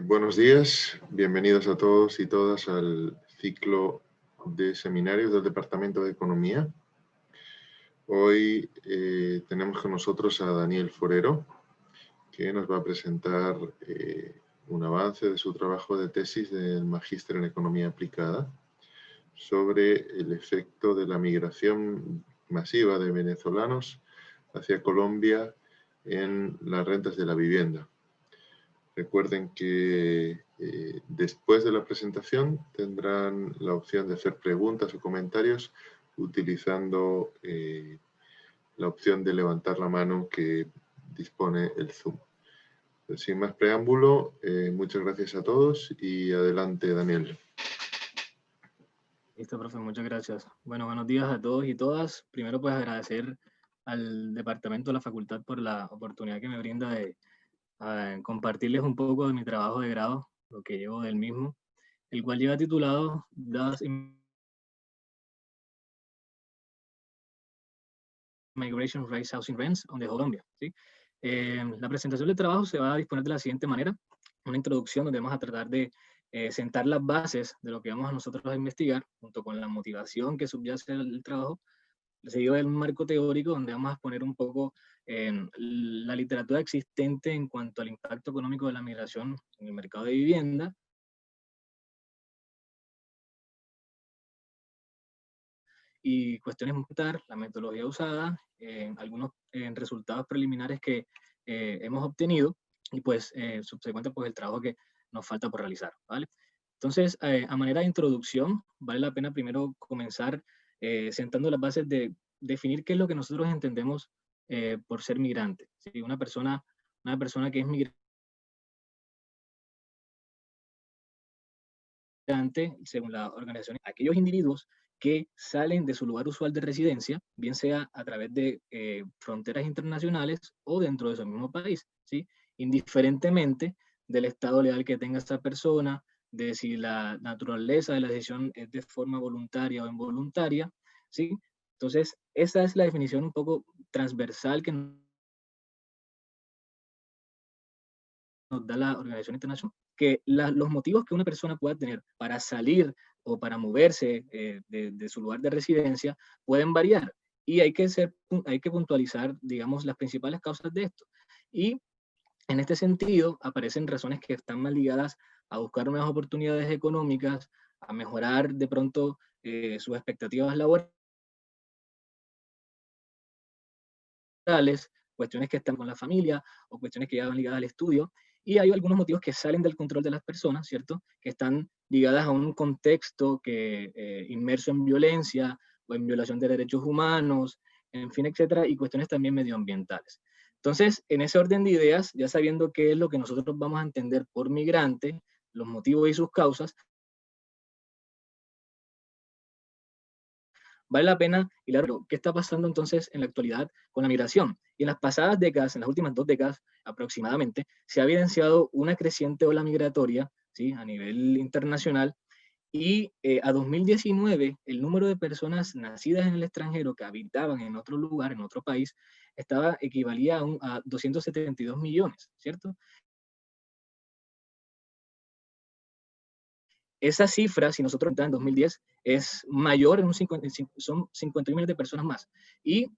Buenos días, bienvenidos a todos y todas al ciclo de seminarios del Departamento de Economía. Hoy tenemos con nosotros a Daniel Forero, que nos va a presentar un avance de su trabajo de tesis del Magíster en Economía Aplicada sobre el efecto de la migración masiva de venezolanos hacia Colombia en las rentas de la vivienda. Recuerden que después de la presentación tendrán la opción de hacer preguntas o comentarios utilizando la opción de levantar la mano que dispone el Zoom. Pues sin más preámbulo, muchas gracias a todos y adelante, Daniel. Listo, profe, muchas gracias. Bueno, buenos días a todos y todas. Primero, pues agradecer al departamento de la facultad por la oportunidad que me brinda de compartirles un poco de mi trabajo de grado, lo que llevo del mismo, el cual lleva titulado Does Migration Raise Housing Rents on the Colombia? ¿Sí? La presentación del trabajo se va a disponer de la siguiente manera: una introducción donde vamos a tratar de sentar las bases de lo que vamos a nosotros a investigar, junto con la motivación que subyace al trabajo, seguido de un marco teórico donde vamos a exponer un poco la literatura existente en cuanto al impacto económico de la migración en el mercado de vivienda, y cuestiones montar, la metodología usada, algunos resultados preliminares que hemos obtenido y pues subsecuente pues el trabajo que nos falta por realizar, ¿vale? Entonces, a manera de introducción, vale la pena primero comenzar sentando las bases de definir qué es lo que nosotros entendemos por ser migrante. ¿Sí? Una persona que es migrante, según la organización, aquellos individuos que salen de su lugar usual de residencia, bien sea a través de fronteras internacionales o dentro de su mismo país, ¿sí? Indiferentemente del estado legal que tenga esta persona, de si la naturaleza de la decisión es de forma voluntaria o involuntaria, ¿sí? Entonces, esa es la definición un poco transversal que nos da la Organización Internacional, que los motivos que una persona pueda tener para salir o para moverse de su lugar de residencia pueden variar, y hay que puntualizar, digamos, las principales causas de esto. Y en este sentido aparecen razones que están más ligadas a buscar nuevas oportunidades económicas, a mejorar de pronto sus expectativas laborales, cuestiones que están con la familia o cuestiones que ya van ligadas al estudio, y hay algunos motivos que salen del control de las personas, ¿cierto? Que están ligadas a un contexto que inmerso en violencia o en violación de derechos humanos, en fin, etcétera, y cuestiones también medioambientales. Entonces, en ese orden de ideas, ya sabiendo qué es lo que nosotros vamos a entender por migrante, los motivos y sus causas, vale la pena hilar qué está pasando entonces en la actualidad con la migración. Y en las pasadas décadas, en las últimas 2 décadas aproximadamente, se ha evidenciado una creciente ola migratoria, ¿sí? A nivel internacional, y a 2019 el número de personas nacidas en el extranjero que habitaban en otro lugar, en otro país, equivalía a 272 millones, ¿cierto? Esa cifra, si nosotros en 2010, es mayor, en son 50 millones de personas más. Y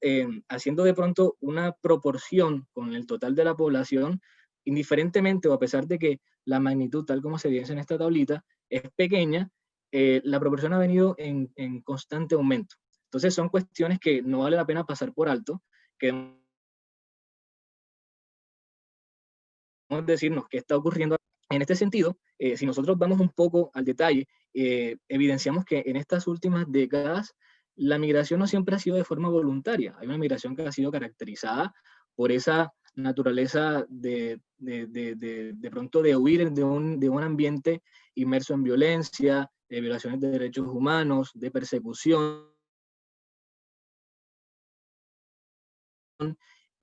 haciendo de pronto una proporción con el total de la población, indiferentemente o a pesar de que la magnitud, tal como se evidencia en esta tablita, es pequeña, la proporción ha venido en constante aumento. Entonces son cuestiones que no vale la pena pasar por alto, que debemos decirnos qué está ocurriendo. En este sentido, si nosotros vamos un poco al detalle, evidenciamos que en estas últimas décadas la migración no siempre ha sido de forma voluntaria. Hay una migración que ha sido caracterizada por esa naturaleza de pronto de huir de un ambiente inmerso en violencia, de violaciones de derechos humanos, de persecución,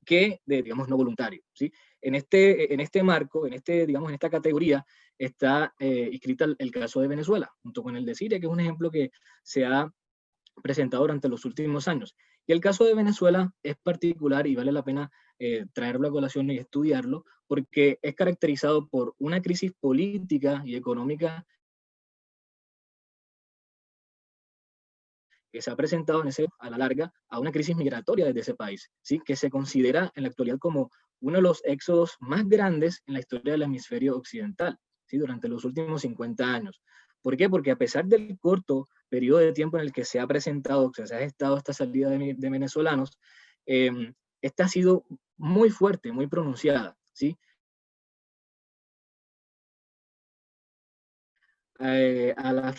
que de, digamos, no voluntario, ¿sí? En este marco, digamos, en esta categoría, está inscrita el caso de Venezuela, junto con el de Siria, que es un ejemplo que se ha presentado durante los últimos años. Y el caso de Venezuela es particular y vale la pena traerlo a colación y estudiarlo, porque es caracterizado por una crisis política y económica que se ha presentado a la larga a una crisis migratoria desde ese país, ¿sí? Que se considera en la actualidad como uno de los éxodos más grandes en la historia del hemisferio occidental, ¿sí? Durante los últimos 50 años. ¿Por qué? Porque a pesar del corto periodo de tiempo en el que se ha presentado, que se ha gestado esta salida de venezolanos, esta ha sido muy fuerte, muy pronunciada, ¿sí? A la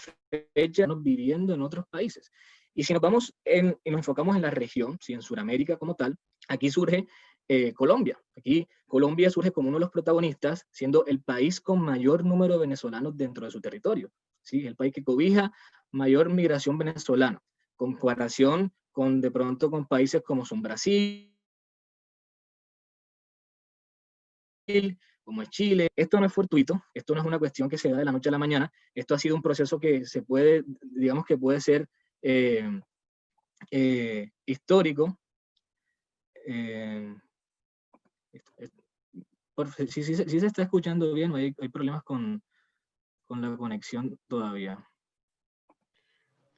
fecha viviendo en otros países. Y si nos vamos y nos enfocamos en la región, ¿sí? En Sudamérica como tal, aquí surge Colombia. Aquí Colombia surge como uno de los protagonistas, siendo el país con mayor número de venezolanos dentro de su territorio, ¿sí? El país que cobija mayor migración venezolana, comparación con de pronto con países como son Brasil, como es Chile. Esto no es fortuito, esto no es una cuestión que se da de la noche a la mañana, esto ha sido un proceso que se puede, digamos que puede ser histórico. Sí, sí se está escuchando bien, hay problemas con la conexión todavía.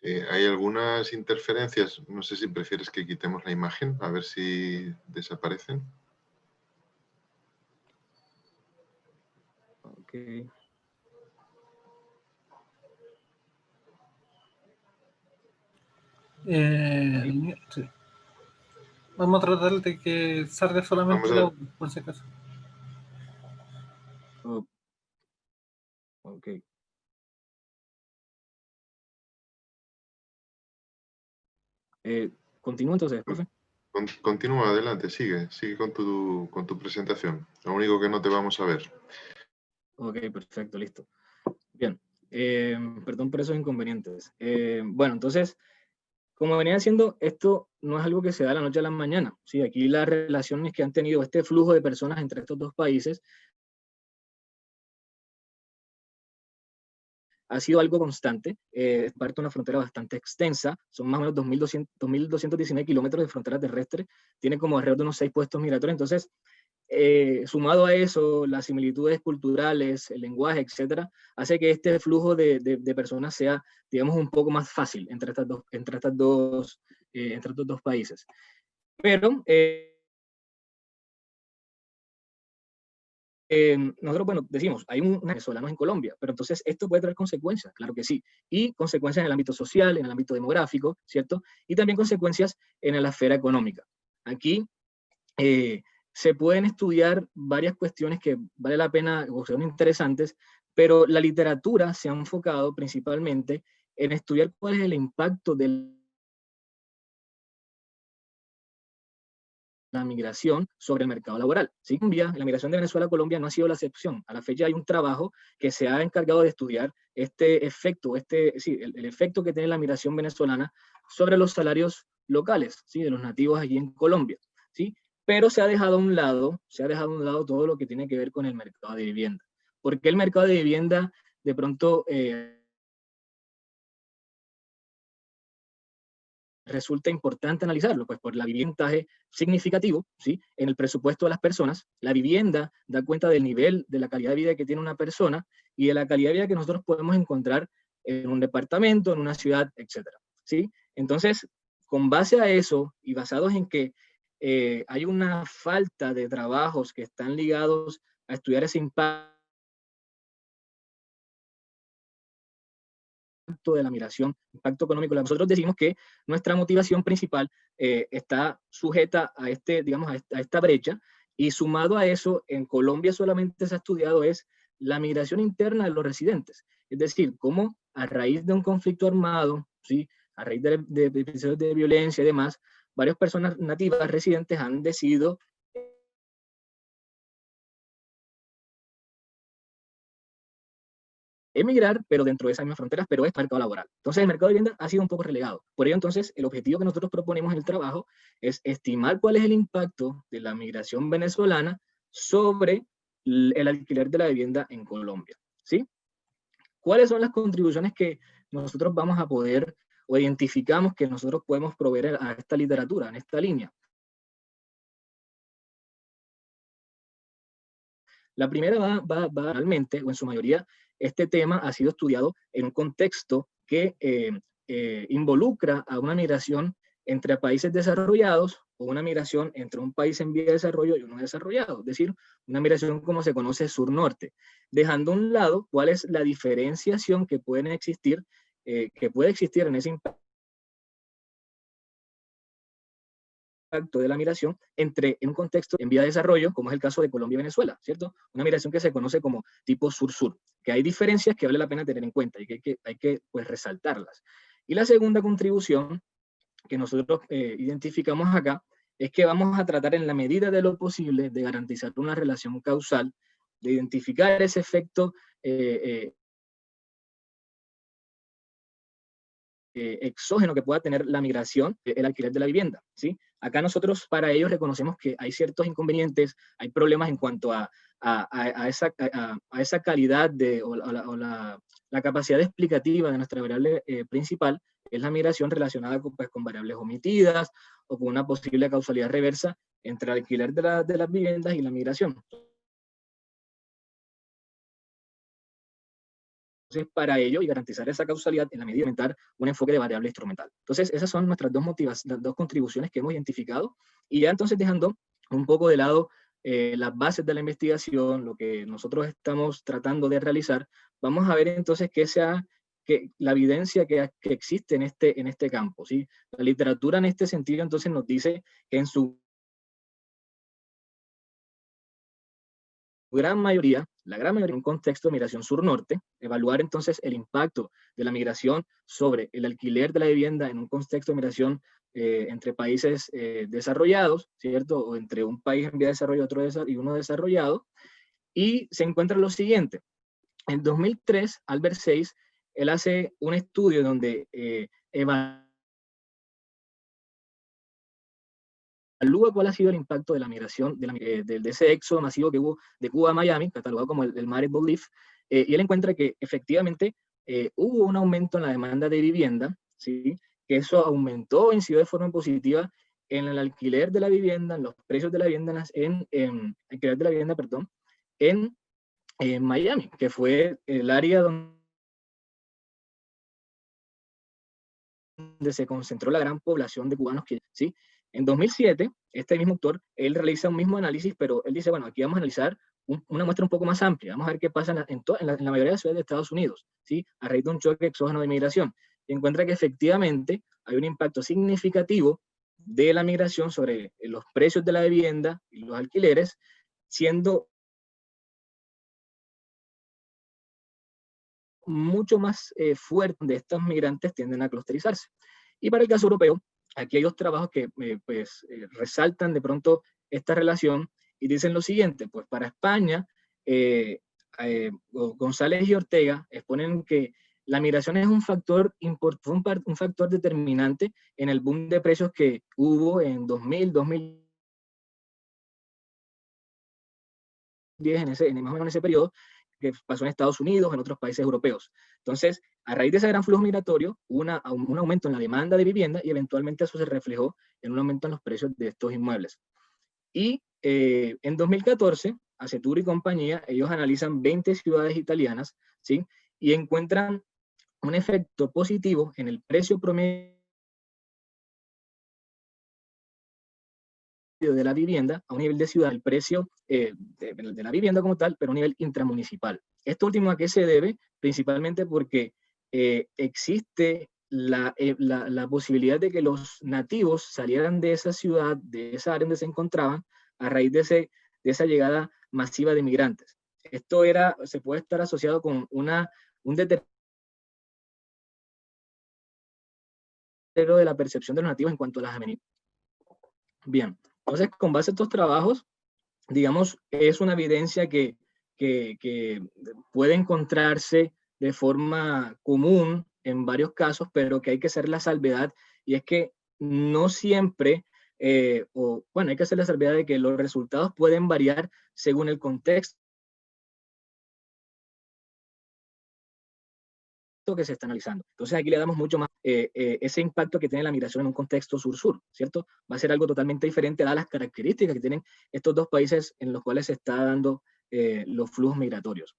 Hay algunas interferencias, no sé si prefieres que quitemos la imagen, a ver si desaparecen. Okay. Sí. Vamos a tratar de que salga solamente el audio, por si acaso. Oh. Ok. Continúo entonces, profe. Continúa adelante, sigue con tu presentación. Lo único que no te vamos a ver. Ok, perfecto, listo. Bien, perdón por esos inconvenientes. Bueno, entonces, como venía diciendo, esto no es algo que se da de la noche a la mañana. ¿Sí? Aquí las relaciones que han tenido este flujo de personas entre estos dos países ha sido algo constante, es parte de una frontera bastante extensa, son más o menos 2.219 kilómetros de frontera terrestre, tiene como alrededor de unos 6 puestos migratorios, entonces, sumado a eso, las similitudes culturales, el lenguaje, etcétera, hace que este flujo de personas sea, digamos, un poco más fácil entre estos dos países. Pero nosotros, bueno, decimos, hay venezolanos en Colombia, pero entonces esto puede traer consecuencias, claro que sí, y consecuencias en el ámbito social, en el ámbito demográfico, ¿cierto? Y también consecuencias en la esfera económica. Aquí se pueden estudiar varias cuestiones que vale la pena o son interesantes, pero la literatura se ha enfocado principalmente en estudiar cuál es el impacto de la migración sobre el mercado laboral. ¿Sí? La migración de Venezuela a Colombia no ha sido la excepción. A la fecha hay un trabajo que se ha encargado de estudiar este efecto, el efecto que tiene la migración venezolana sobre los salarios locales, ¿sí? De los nativos allí en Colombia. ¿Sí? Pero se ha dejado a un lado todo lo que tiene que ver con el mercado de vivienda. ¿Por qué el mercado de vivienda de pronto resulta importante analizarlo? Pues por la vivienda significativo, ¿sí? En el presupuesto de las personas, la vivienda da cuenta del nivel, de la calidad de vida que tiene una persona y de la calidad de vida que nosotros podemos encontrar en un departamento, en una ciudad, etcétera, ¿sí? Entonces, con base a eso y basados en que hay una falta de trabajos que están ligados a estudiar ese impacto de la migración, impacto económico. Nosotros decimos que nuestra motivación principal está sujeta a digamos, a esta brecha, y sumado a eso, en Colombia solamente se ha estudiado es la migración interna de los residentes, es decir, cómo a raíz de un conflicto armado, ¿sí? A raíz de episodios de violencia y demás, varias personas nativas residentes han decidido emigrar, pero dentro de esas mismas fronteras, pero es mercado laboral. Entonces el mercado de vivienda ha sido un poco relegado. Por ello, entonces, el objetivo que nosotros proponemos en el trabajo es estimar cuál es el impacto de la migración venezolana sobre el alquiler de la vivienda en Colombia, ¿sí? ¿Cuáles son las contribuciones que nosotros vamos a poder o identificamos que nosotros podemos proveer a esta literatura, en esta línea. La primera va realmente, o en su mayoría, este tema ha sido estudiado en un contexto que involucra a una migración entre países desarrollados o una migración entre un país en vía de desarrollo y uno desarrollado, es decir, una migración como se conoce sur-norte, dejando a un lado cuál es la diferenciación que puede existir en ese impacto de la migración en un contexto en vía de desarrollo, como es el caso de Colombia y Venezuela, ¿cierto? Una migración que se conoce como tipo sur-sur, que hay diferencias que vale la pena tener en cuenta y que hay que pues, resaltarlas. Y la segunda contribución que nosotros identificamos acá es que vamos a tratar en la medida de lo posible de garantizar una relación causal, de identificar ese efecto exógeno que pueda tener la migración, el alquiler de la vivienda, ¿sí? Acá nosotros para ello reconocemos que hay ciertos inconvenientes, hay problemas en cuanto a esa calidad o la capacidad explicativa de nuestra variable principal, que es la migración relacionada con variables omitidas o con una posible causalidad reversa entre el alquiler de las viviendas y la migración. Entonces, para ello y garantizar esa causalidad, en la medida de implementar un enfoque de variable instrumental. Entonces, esas son nuestras las dos contribuciones que hemos identificado, y ya entonces dejando un poco de lado las bases de la investigación, lo que nosotros estamos tratando de realizar, vamos a ver entonces que la evidencia que existe en este campo, ¿sí? La literatura en este sentido entonces nos dice que en su la gran mayoría en un contexto de migración sur-norte, evaluar entonces el impacto de la migración sobre el alquiler de la vivienda en un contexto de migración entre países desarrollados, ¿cierto? O entre un país en vía de desarrollo y uno desarrollado, y se encuentra lo siguiente. En 2003, Albert Sayce, él hace un estudio donde evalúa cuál ha sido el impacto de la migración, de ese éxodo masivo que hubo de Cuba a Miami, catalogado como el Marble Leaf, y él encuentra que efectivamente hubo un aumento en la demanda de vivienda, ¿sí? Que eso aumentó, incidió de forma positiva en el alquiler de la vivienda, en los precios de la vivienda, alquiler de la vivienda, perdón, en Miami, que fue el área donde se concentró la gran población de cubanos que, ¿sí? En 2007, este mismo autor, él realiza un mismo análisis, pero él dice, bueno, aquí vamos a analizar una muestra un poco más amplia, vamos a ver qué pasa en la mayoría de las ciudades de Estados Unidos, ¿sí? A raíz de un choque exógeno de migración. Y encuentra que efectivamente hay un impacto significativo de la migración sobre los precios de la vivienda y los alquileres, siendo mucho más fuerte, donde estos migrantes tienden a clusterizarse. Y para el caso europeo, aquí hay dos trabajos que resaltan de pronto esta relación y dicen lo siguiente, pues para España, González y Ortega exponen que la migración es un factor determinante en el boom de precios que hubo en 2010, más o menos en ese periodo, que pasó en Estados Unidos, en otros países europeos. Entonces, a raíz de ese gran flujo migratorio, hubo un aumento en la demanda de vivienda y eventualmente eso se reflejó en un aumento en los precios de estos inmuebles. Y en 2014, Acetur y compañía, ellos analizan 20 ciudades italianas, ¿sí? Y encuentran un efecto positivo en el precio promedio de la vivienda a un nivel de ciudad, el precio de la vivienda como tal, pero a un nivel intramunicipal. Esto último, ¿a qué se debe? Principalmente porque existe la posibilidad de que los nativos salieran de esa ciudad, de esa área donde se encontraban, a raíz de esa llegada masiva de migrantes. Esto se puede estar asociado con un deterioro de la percepción de los nativos en cuanto a las amenidades. Bien, entonces con base a estos trabajos, digamos, es una evidencia que puede encontrarse de forma común en varios casos, pero que hay que hacer la salvedad, y es que no siempre, hay que hacer la salvedad de que los resultados pueden variar según el contexto que se está analizando. Entonces aquí le damos mucho más ese impacto que tiene la migración en un contexto sur-sur, ¿cierto? Va a ser algo totalmente diferente dadas las características que tienen estos dos países en los cuales se está dando los flujos migratorios.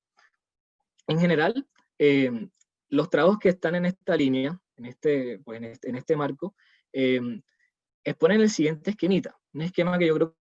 En general, los trabajos que están en esta línea, en este marco, exponen el siguiente esquemita, un esquema que yo creo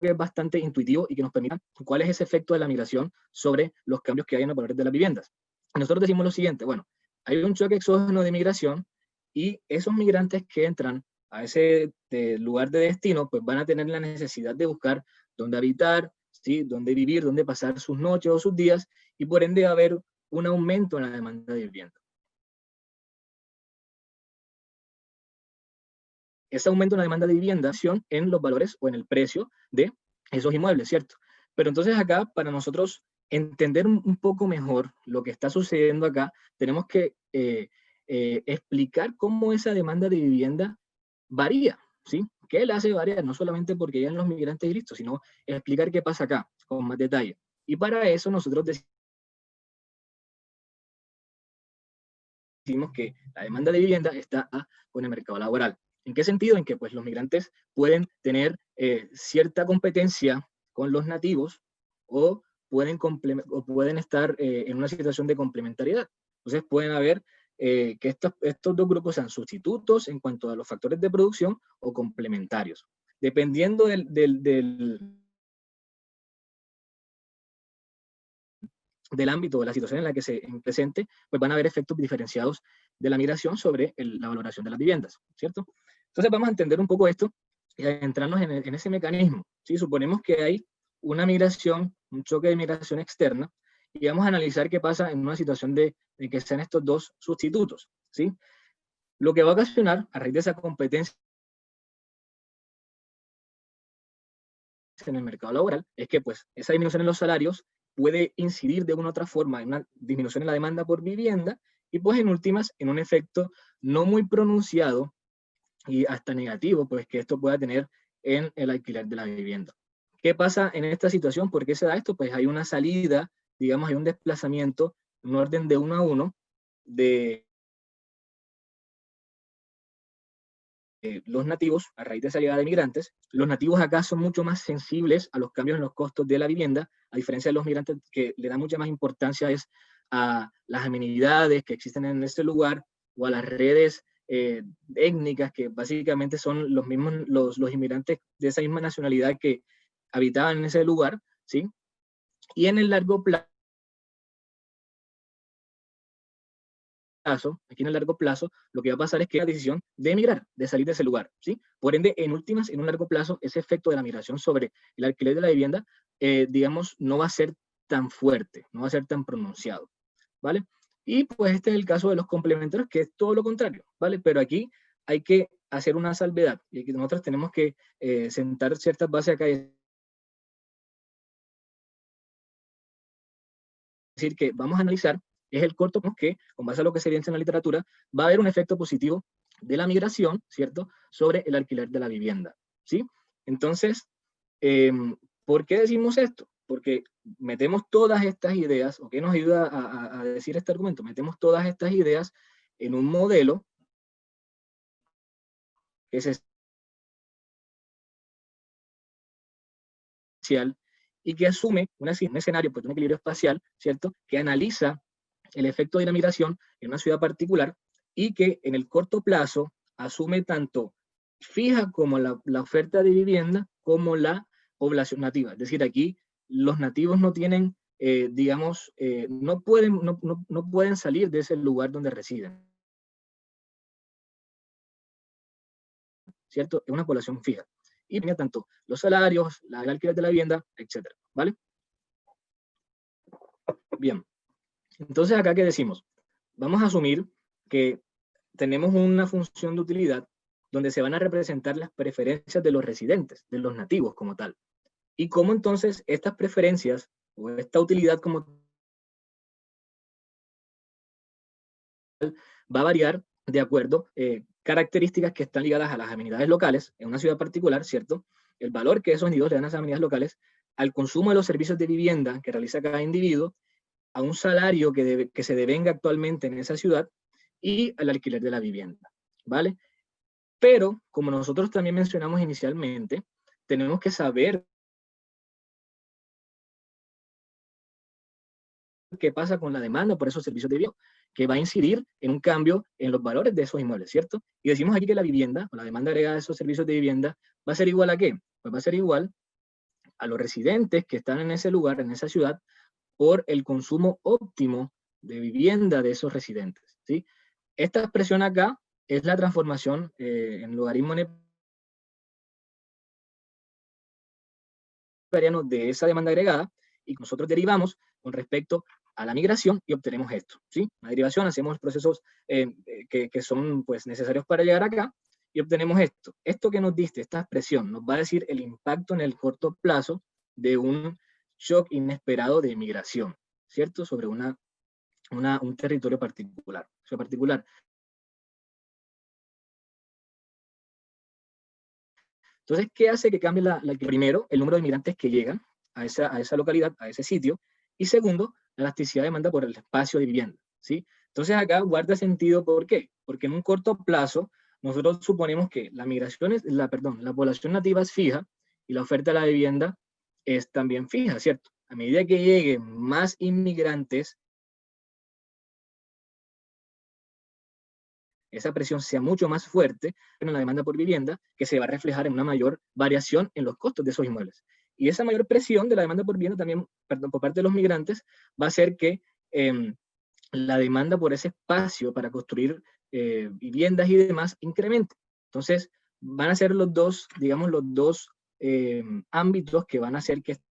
que es bastante intuitivo y que nos permita cuál es ese efecto de la migración sobre los cambios que hay en los valores de las viviendas. Nosotros decimos lo siguiente, bueno, hay un choque exógeno de migración y esos migrantes que entran a ese lugar de destino, pues van a tener la necesidad de buscar dónde habitar, ¿sí? Dónde vivir, dónde pasar sus noches o sus días, y por ende va a haber un aumento en la demanda de vivienda. Ese aumento en la demanda de vivienda en los valores o en el precio de esos inmuebles, ¿cierto? Pero entonces acá, para nosotros entender un poco mejor lo que está sucediendo acá, tenemos que explicar cómo esa demanda de vivienda varía, ¿sí? ¿Qué la hace variar? No solamente porque llegan los migrantes y listo, sino explicar qué pasa acá, con más detalle. Y para eso nosotros decimos que la demanda de vivienda está con el mercado laboral. ¿En qué sentido? En que pues, los migrantes pueden tener cierta competencia con los nativos o pueden estar en una situación de complementariedad. Entonces pueden haber que estos dos grupos sean sustitutos en cuanto a los factores de producción o complementarios. Dependiendo del ámbito de la situación en la que se presente, pues van a haber efectos diferenciados de la migración sobre la valoración de las viviendas, ¿cierto? Entonces vamos a entender un poco esto y a entrarnos en ese mecanismo, ¿sí? Suponemos que hay una migración, un choque de migración externa, y vamos a analizar qué pasa en una situación de que sean estos dos sustitutos, ¿sí? Lo que va a ocasionar, a raíz de esa competencia en el mercado laboral, es que pues esa disminución en los salarios puede incidir de una u otra forma en una disminución en la demanda por vivienda y pues en últimas en un efecto no muy pronunciado y hasta negativo pues que esto pueda tener en el alquiler de la vivienda. ¿Qué pasa en esta situación? ¿Por qué se da esto? Pues hay una salida, digamos, hay un desplazamiento en un orden de 1 a 1 de los nativos a raíz de esa llegada de migrantes. Los nativos acá son mucho más sensibles a los cambios en los costos de la vivienda, a diferencia de los migrantes que le dan mucha más importancia a las amenidades que existen en ese lugar o a las redes étnicas que básicamente son los mismos los inmigrantes de esa misma nacionalidad que habitaban en ese lugar, ¿sí? Y en el largo plazo, aquí en el largo plazo, lo que va a pasar es que la decisión de emigrar, de salir de ese lugar, ¿sí? Por ende, en últimas, en un largo plazo, ese efecto de la migración sobre el alquiler de la vivienda, digamos, no va a ser tan fuerte, no va a ser tan pronunciado, ¿vale? Y pues este es el caso de los complementarios, que es todo lo contrario, ¿vale? Pero aquí hay que hacer una salvedad, y aquí nosotros tenemos que sentar ciertas bases acá y decir que vamos a analizar es el corto que, con base a lo que se evidencia en la literatura, va a haber un efecto positivo de la migración, ¿cierto?, sobre el alquiler de la vivienda, ¿sí? Entonces, ¿por qué decimos esto? Porque metemos todas estas ideas, ¿o qué nos ayuda a decir este argumento? Metemos todas estas ideas en un modelo que es espacial y que asume un escenario, pues un equilibrio espacial, ¿cierto?, que analiza el efecto de la migración en una ciudad particular y que en el corto plazo asume tanto fija como la oferta de vivienda como la población nativa. Es decir, aquí los nativos no tienen, digamos, no pueden salir de ese lugar donde residen, ¿cierto? Es una población fija. Y tiene tanto los salarios, el alquiler de la vivienda, etcétera, ¿vale? Bien. Entonces, ¿acá qué decimos? Vamos a asumir que tenemos una función de utilidad donde se van a representar las preferencias de los residentes, de los nativos como tal. Y cómo entonces estas preferencias o esta utilidad como tal va a variar de acuerdo características que están ligadas a las amenidades locales en una ciudad particular, ¿cierto? El valor que esos individuos le dan a esas amenidades locales, al consumo de los servicios de vivienda que realiza cada individuo a un salario que se devenga actualmente en esa ciudad y al alquiler de la vivienda, ¿vale? Pero, como nosotros también mencionamos inicialmente, tenemos que saber qué pasa con la demanda por esos servicios de vivienda, que va a incidir en un cambio en los valores de esos inmuebles, ¿cierto? Y decimos aquí que la vivienda, o la demanda agregada de esos servicios de vivienda, va a ser igual a ¿qué? Pues va a ser igual a los residentes que están en ese lugar, en esa ciudad, por el consumo óptimo de vivienda de esos residentes, ¿sí? Esta expresión acá es la transformación en logaritmo neperiano de esa demanda agregada, y nosotros derivamos con respecto a la migración y obtenemos esto, ¿sí? La derivación, hacemos los procesos que son pues, necesarios para llegar acá, y obtenemos esto. Esto que nos diste, esta expresión, nos va a decir el impacto en el corto plazo de un shock inesperado de migración, ¿cierto? Sobre un territorio particular. Entonces, ¿qué hace que cambie primero, el número de migrantes que llegan a esa localidad, a ese sitio? Y segundo, la elasticidad de demanda por el espacio de vivienda, ¿sí? Entonces acá guarda sentido, ¿por qué? Porque en un corto plazo, nosotros suponemos que la población nativa es fija y la oferta de la vivienda es también fija, ¿cierto? A medida que lleguen más inmigrantes, esa presión sea mucho más fuerte en la demanda por vivienda, que se va a reflejar en una mayor variación en los costos de esos inmuebles. Y esa mayor presión de la demanda por vivienda también, por parte de los migrantes, va a hacer que la demanda por ese espacio para construir viviendas y demás incremente. Entonces, van a ser los dos, digamos, los dos ámbitos que van a hacer que esto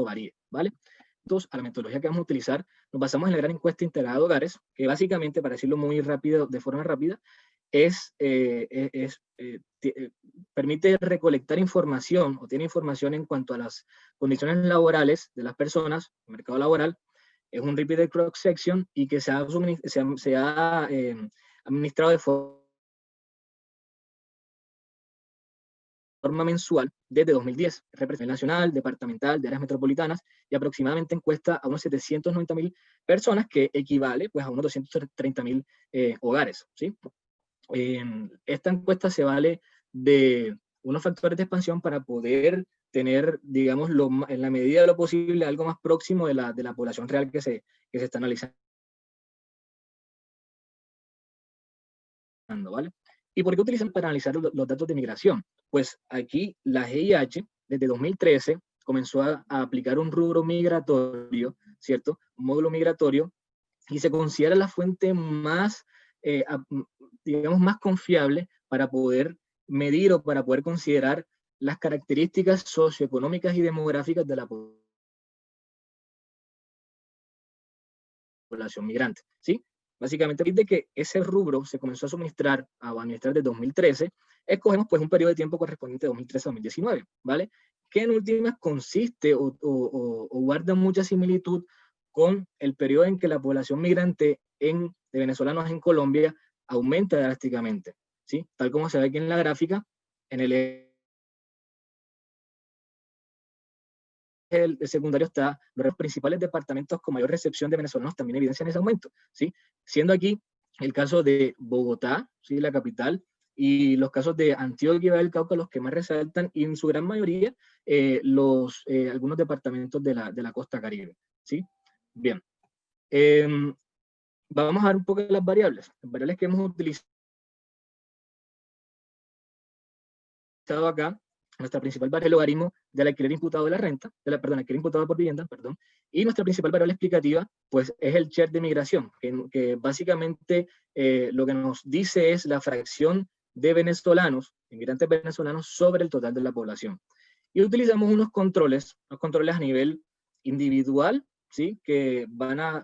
varíe, ¿vale? A la metodología que vamos a utilizar, nos basamos en la gran encuesta integrada de hogares, que básicamente, para decirlo muy rápido, de forma rápida, permite recolectar información o tiene información en cuanto a las condiciones laborales de las personas, el mercado laboral, es un repeated cross section y que se ha administrado de forma mensual desde 2010, representación nacional, departamental, de áreas metropolitanas, y aproximadamente encuesta a unos 790.000 personas, que equivale pues, a unos 230.000 hogares, ¿sí? Esta encuesta se vale de unos factores de expansión para poder tener, digamos, en la medida de lo posible, algo más próximo de la población real que se está analizando, ¿vale? ¿Y por qué utilizan para analizar los datos de migración? Pues aquí la GIH, desde 2013, comenzó a aplicar un rubro migratorio, ¿cierto? Un módulo migratorio, y se considera la fuente más, digamos, más confiable para poder medir o para poder considerar las características socioeconómicas y demográficas de la población migrante, ¿sí? Básicamente, desde que ese rubro se comenzó a administrar desde 2013, escogemos pues un periodo de tiempo correspondiente de 2013 a 2019, ¿vale? Que en últimas consiste o guarda mucha similitud con el periodo en que la población migrante de venezolanos en Colombia aumenta drásticamente, ¿sí? Tal como se ve aquí en la gráfica, en el secundario está los principales departamentos con mayor recepción de venezolanos también evidencian ese aumento, ¿sí? Siendo aquí el caso de Bogotá, ¿sí? La capital, y los casos de Antioquia y Valle del Cauca los que más resaltan, y en su gran mayoría algunos departamentos de la costa caribe, ¿sí? Bien. Vamos a ver un poco de las variables que hemos utilizado acá. Nuestra principal variable es el logaritmo del alquiler imputado de la renta, alquiler imputado por vivienda, y nuestra principal variable explicativa, pues es el share de migración, que básicamente lo que nos dice es la fracción de venezolanos, inmigrantes venezolanos, sobre el total de la población. Y utilizamos unos controles a nivel individual, ¿sí? Que van a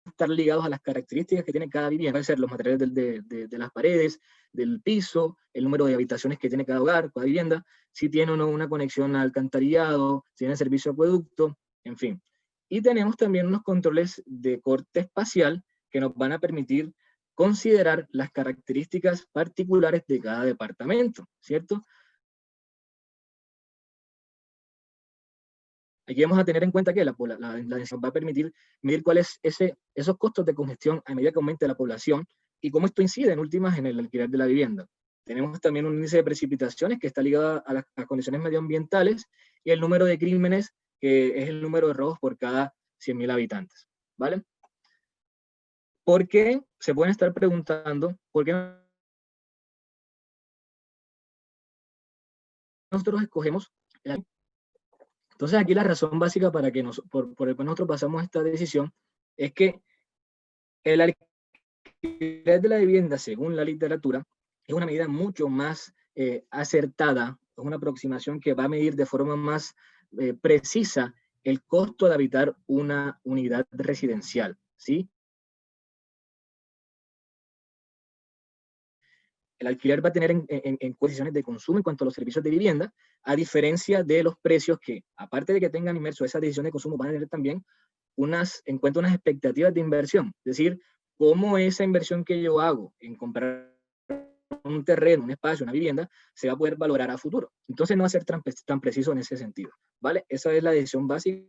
estar ligados a las características que tiene cada vivienda, pueden ser los materiales de las paredes, del piso, el número de habitaciones que tiene cada hogar, cada vivienda, si tiene o no una conexión a alcantarillado, si tiene servicio de acueducto, en fin. Y tenemos también unos controles de corte espacial que nos van a permitir considerar las características particulares de cada departamento, ¿cierto? Aquí vamos a tener en cuenta que la densidad va a permitir medir cuáles esos costos de congestión a medida que aumente la población y cómo esto incide en últimas en el alquiler de la vivienda. Tenemos también un índice de precipitaciones que está ligado a las condiciones medioambientales y el número de crímenes, que es el número de robos por cada 100.000 habitantes, ¿vale? ¿Por qué? Se pueden estar preguntando, ¿por qué nosotros escogemos? Entonces aquí la razón básica por el cual nosotros pasamos esta decisión es que el alquiler de la vivienda, según la literatura, es una medida mucho más acertada, es una aproximación que va a medir de forma más precisa el costo de habitar una unidad residencial, ¿sí? El alquiler va a tener en condiciones de consumo en cuanto a los servicios de vivienda, a diferencia de los precios que, aparte de que tengan inmerso esa decisión de consumo, van a tener también en cuenta unas expectativas de inversión. Es decir, cómo esa inversión que yo hago en comprar un terreno, un espacio, una vivienda, se va a poder valorar a futuro. Entonces no va a ser tan preciso en ese sentido, ¿vale? Esa es la decisión básica,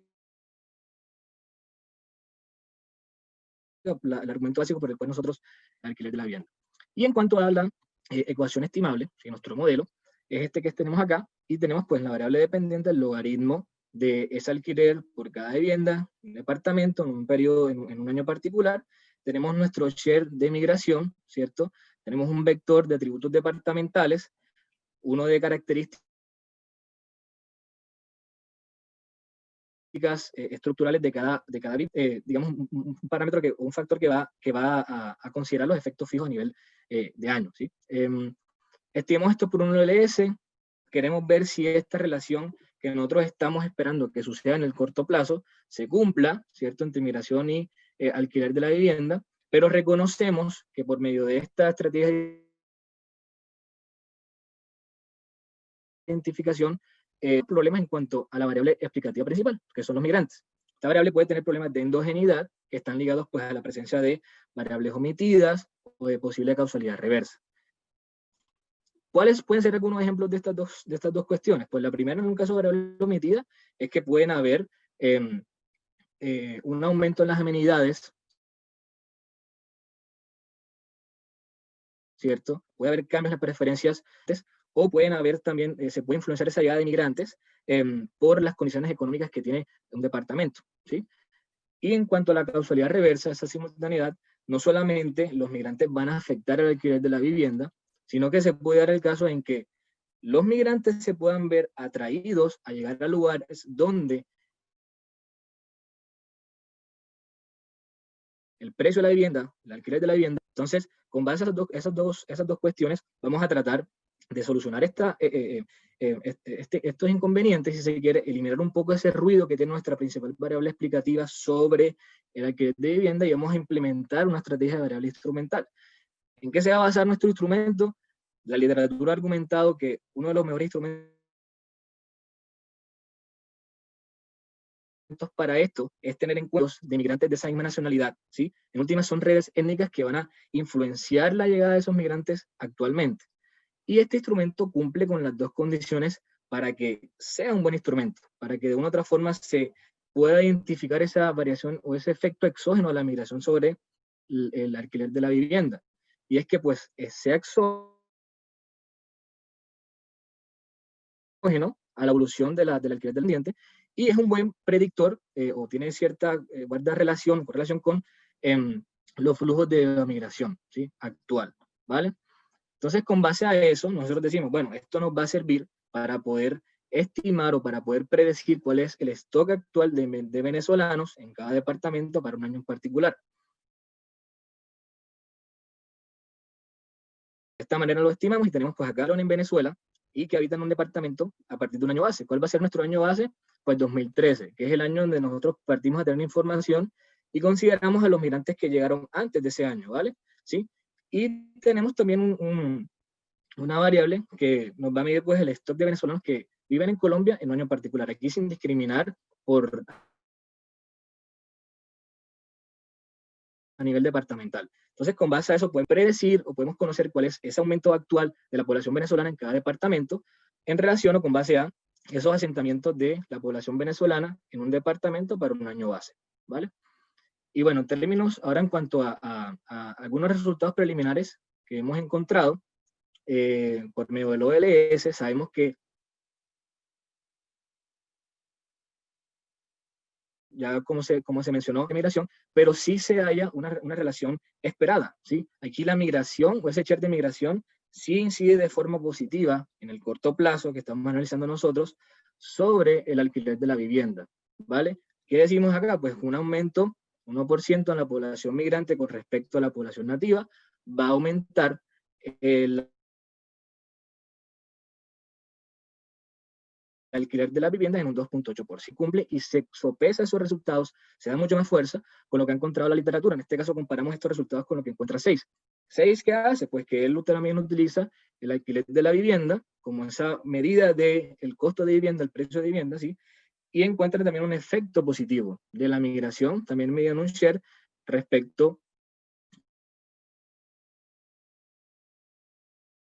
el argumento básico por el cual nosotros alquiler de la vivienda. Y en cuanto a la ecuación estimable, si nuestro modelo es este que tenemos acá, y tenemos pues la variable dependiente, el logaritmo de ese alquiler por cada vivienda, un departamento, en un periodo, en un año particular. Tenemos nuestro share de migración, ¿cierto? Tenemos un vector de atributos departamentales, uno de características estructurales de cada digamos, un parámetro, un factor que va a considerar los efectos fijos a nivel de año, ¿sí? Estimemos esto por un LS, queremos ver si esta relación que nosotros estamos esperando que suceda en el corto plazo se cumpla, ¿cierto?, entre migración y alquiler de la vivienda, pero reconocemos que por medio de esta estrategia de identificación, problemas en cuanto a la variable explicativa principal, que son los migrantes. Esta variable puede tener problemas de endogeneidad que están ligados pues, a la presencia de variables omitidas o de posible causalidad reversa. ¿Cuáles pueden ser algunos ejemplos de estas dos cuestiones? Pues la primera, en un caso de variable omitida, es que pueden haber un aumento en las amenidades, ¿cierto? Puede haber cambios en las preferencias, o pueden haber también, se puede influenciar esa llegada de migrantes por las condiciones económicas que tiene un departamento, ¿sí? Y en cuanto a la causalidad reversa, esa simultaneidad, no solamente los migrantes van a afectar el alquiler de la vivienda, sino que se puede dar el caso en que los migrantes se puedan ver atraídos a llegar a lugares donde el precio de la vivienda, el alquiler de la vivienda. Entonces, con base a esas dos cuestiones, vamos a tratar de solucionar estos inconvenientes, si se quiere, eliminar un poco ese ruido que tiene nuestra principal variable explicativa sobre el alquiler de vivienda, y vamos a implementar una estrategia de variable instrumental. ¿En qué se va a basar nuestro instrumento? La literatura ha argumentado que uno de los mejores instrumentos para esto es tener encuentros de migrantes de esa misma nacionalidad, ¿sí? En últimas son redes étnicas que van a influenciar la llegada de esos migrantes actualmente. Y este instrumento cumple con las dos condiciones para que sea un buen instrumento, para que de una u otra forma se pueda identificar esa variación o ese efecto exógeno a la migración sobre el alquiler de la vivienda. Y es que pues sea exógeno a la evolución del alquiler del ambiente, y es un buen predictor o tiene cierta correlación con los flujos de la migración, ¿sí?, actual, ¿vale? Entonces, con base a eso, nosotros decimos, bueno, esto nos va a servir para poder estimar o para poder predecir cuál es el stock actual de venezolanos en cada departamento para un año en particular. De esta manera lo estimamos y tenemos pues acá en Venezuela y que habitan en un departamento a partir de un año base. ¿Cuál va a ser nuestro año base? Pues 2013, que es el año donde nosotros partimos a tener información y consideramos a los migrantes que llegaron antes de ese año, ¿vale? ¿Sí? Y tenemos también una variable que nos va a medir pues el stock de venezolanos que viven en Colombia en un año particular, aquí sin discriminar a nivel departamental. Entonces, con base a eso, podemos predecir o podemos conocer cuál es ese aumento actual de la población venezolana en cada departamento en relación o con base a esos asentamientos de la población venezolana en un departamento para un año base, ¿vale? Y bueno, en términos, ahora en cuanto a algunos resultados preliminares que hemos encontrado por medio del OLS, sabemos que ya como se mencionó, de migración, pero sí se halla una relación esperada, ¿sí? Aquí la migración, o ese share de migración, sí incide de forma positiva en el corto plazo que estamos analizando nosotros sobre el alquiler de la vivienda, ¿vale? ¿Qué decimos acá? Pues un aumento, 1% en la población migrante con respecto a la población nativa, va a aumentar el alquiler de las viviendas en un 2.8%. Cumple y se sopesa esos resultados, se da mucho más fuerza con lo que ha encontrado la literatura. En este caso comparamos estos resultados con lo que encuentra SEIS. ¿SEIS qué hace? Pues que él también utiliza el alquiler de la vivienda como esa medida del costo de vivienda, el precio de vivienda, ¿sí? Y encuentra también un efecto positivo de la migración, también mediante un share respecto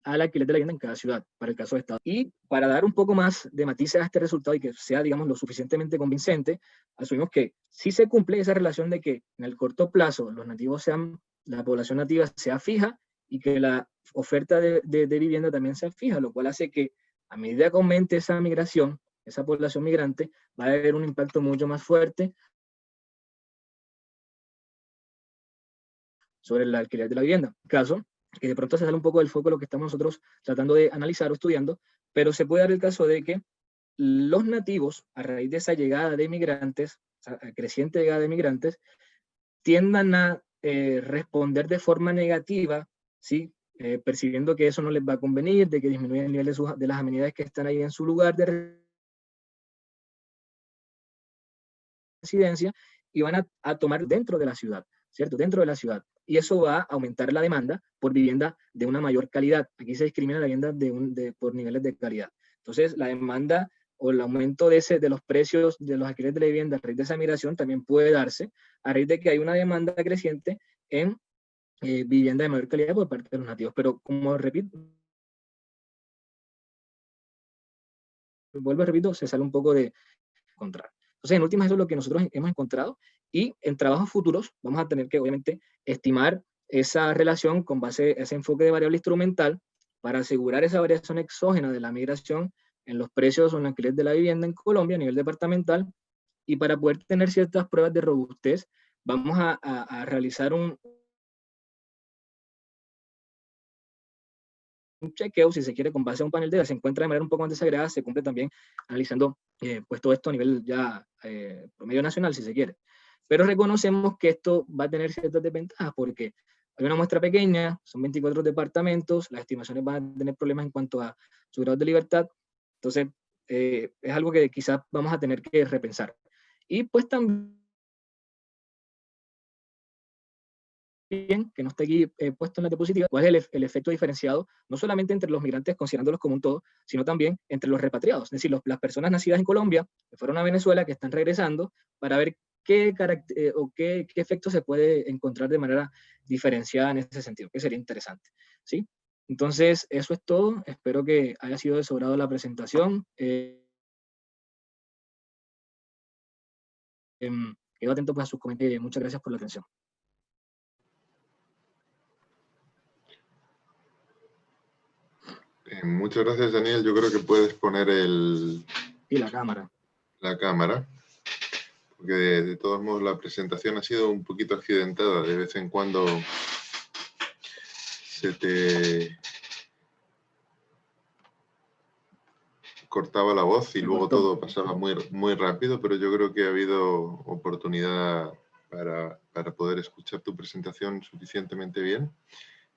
al alquiler de la vivienda en cada ciudad, para el caso de Estado. Y para dar un poco más de matices a este resultado y que sea, digamos, lo suficientemente convincente, asumimos que sí se cumple esa relación de que en el corto plazo los nativos la población nativa sea fija y que la oferta de vivienda también sea fija, lo cual hace que a medida que aumente esa migración, esa población migrante, va a haber un impacto mucho más fuerte sobre el alquiler de la vivienda. En caso que de pronto se sale un poco del foco de lo que estamos nosotros tratando de analizar o estudiando, pero se puede dar el caso de que los nativos, a raíz de esa llegada de migrantes, creciente llegada de migrantes, tiendan a responder de forma negativa, ¿sí? Percibiendo que eso no les va a convenir, de que disminuye el nivel de las amenidades que están ahí en su lugar de residencia y van a tomar dentro de la ciudad, ¿cierto? Dentro de la ciudad. Y eso va a aumentar la demanda por vivienda de una mayor calidad. Aquí se discrimina la vivienda por niveles de calidad. Entonces, la demanda o el aumento de los precios de los alquileres de la vivienda a raíz de esa migración también puede darse a raíz de que hay una demanda creciente en vivienda de mayor calidad por parte de los nativos. Pero como repito, vuelvo a repito, se sale un poco de encontrar. Entonces, en últimas, eso es lo que nosotros hemos encontrado y en trabajos futuros vamos a tener que, obviamente, estimar esa relación con base a ese enfoque de variable instrumental para asegurar esa variación exógena de la migración en los precios o en el alquiler de la vivienda en Colombia a nivel departamental y para poder tener ciertas pruebas de robustez, vamos a realizar un chequeo, si se quiere, con base a un panel de datos, se encuentra de manera un poco más desagregada, se cumple también analizando pues todo esto a nivel ya promedio nacional, si se quiere. Pero reconocemos que esto va a tener ciertas desventajas porque hay una muestra pequeña, son 24 departamentos, las estimaciones van a tener problemas en cuanto a su grado de libertad, entonces es algo que quizás vamos a tener que repensar. Y pues también que no está aquí puesto en la diapositiva, cuál es el efecto diferenciado, no solamente entre los migrantes, considerándolos como un todo, sino también entre los repatriados, es decir, las personas nacidas en Colombia, que fueron a Venezuela, que están regresando, para ver qué efecto se puede encontrar de manera diferenciada en ese sentido, que sería interesante, ¿sí? Entonces, eso es todo, espero que haya sido de su agrado la presentación. Quedo atento pues, a sus comentarios, muchas gracias por la atención. Muchas gracias, Daniel. Yo creo que puedes poner la cámara. La cámara, porque de todos modos la presentación ha sido un poquito accidentada. De vez en cuando se te cortaba la voz y luego todo pasaba muy rápido, pero yo creo que ha habido oportunidad para poder escuchar tu presentación suficientemente bien.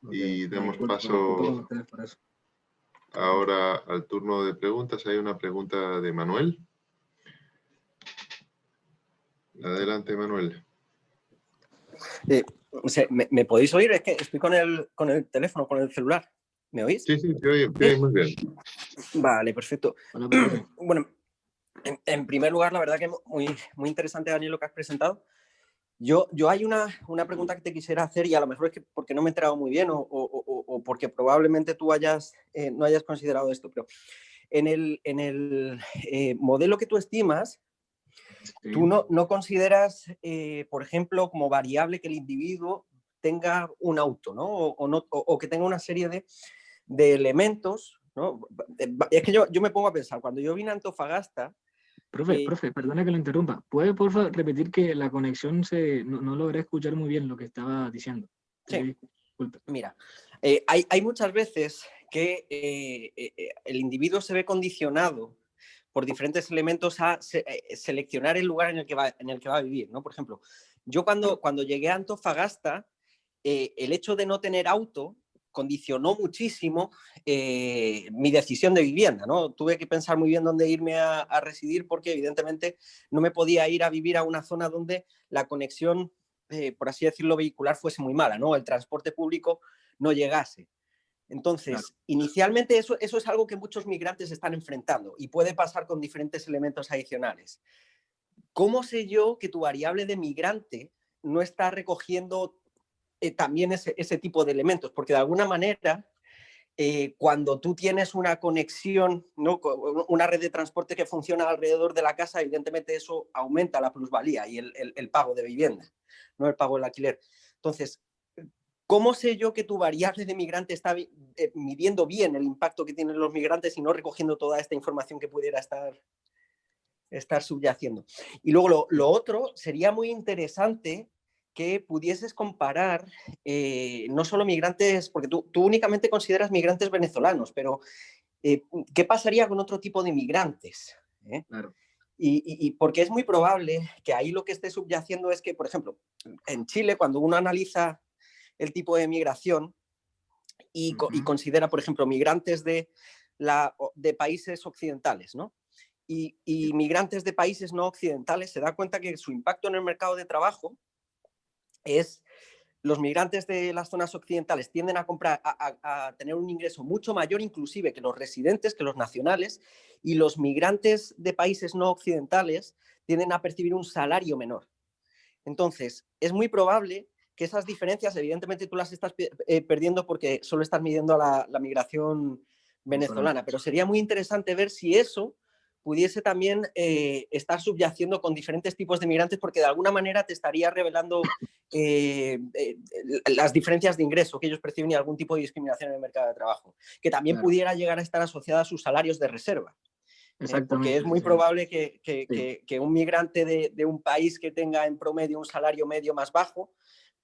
Okay. Y damos paso ahora al turno de preguntas. Hay una pregunta de Manuel. Adelante, Manuel. ¿Me podéis oír? Es que estoy con el teléfono, con el celular. ¿Me oís? Sí, te oye muy bien. Vale, perfecto. Bueno, en primer lugar, la verdad que muy interesante, Daniel, lo que has presentado. Yo hay una pregunta que te quisiera hacer y a lo mejor es que porque no me he enterado muy bien o porque probablemente tú no hayas considerado esto, pero en el modelo que tú estimas, Sí. tú no consideras, por ejemplo, como variable que el individuo tenga un auto, ¿no? O que tenga una serie de elementos, ¿no? Es que yo me pongo a pensar, cuando yo vine a Antofagasta... Profe, perdona que lo interrumpa. ¿Puede, por favor, repetir que la conexión no logré escuchar muy bien lo que estaba diciendo? Sí. Disculpe. Mira, hay muchas veces que el individuo se ve condicionado por diferentes elementos a seleccionar el lugar en el que va a vivir, ¿no? Por ejemplo, yo cuando llegué a Antofagasta, el hecho de no tener auto condicionó muchísimo mi decisión de vivienda, ¿no? Tuve que pensar muy bien dónde irme a residir porque evidentemente no me podía ir a vivir a una zona donde la conexión, por así decirlo, vehicular fuese muy mala, ¿no? El transporte público no llegase. Entonces, claro, inicialmente eso es algo que muchos migrantes están enfrentando y puede pasar con diferentes elementos adicionales. ¿Cómo sé yo que tu variable de migrante no está recogiendo también ese tipo de elementos? Porque de alguna manera, cuando tú tienes una conexión, ¿no? Una red de transporte que funciona alrededor de la casa, evidentemente eso aumenta la plusvalía y el pago de vivienda, no el pago del alquiler. Entonces, ¿cómo sé yo que tu variable de migrante está midiendo bien el impacto que tienen los migrantes y no recogiendo toda esta información que pudiera estar subyaciendo? Y luego lo otro, sería muy interesante que pudieses comparar no solo migrantes, porque tú únicamente consideras migrantes venezolanos, pero ¿qué pasaría con otro tipo de migrantes? Claro. Y porque es muy probable que ahí lo que esté subyaciendo es que, por ejemplo, en Chile, cuando uno analiza el tipo de migración y considera, por ejemplo, migrantes de países occidentales, ¿no? Y migrantes de países no occidentales, se da cuenta que su impacto en el mercado de trabajo es... Los migrantes de las zonas occidentales tienden a tener un ingreso mucho mayor inclusive que los residentes, que los nacionales, y los migrantes de países no occidentales tienden a percibir un salario menor. Entonces, es muy probable que esas diferencias, evidentemente tú las estás perdiendo porque solo estás midiendo la migración venezolana, pero sería muy interesante ver si eso pudiese también estar subyaciendo con diferentes tipos de migrantes, porque de alguna manera te estaría revelando las diferencias de ingreso que ellos perciben y algún tipo de discriminación en el mercado de trabajo, que también pudiera llegar a estar asociada a sus salarios de reserva. Porque es muy probable que un migrante de un país que tenga en promedio un salario medio más bajo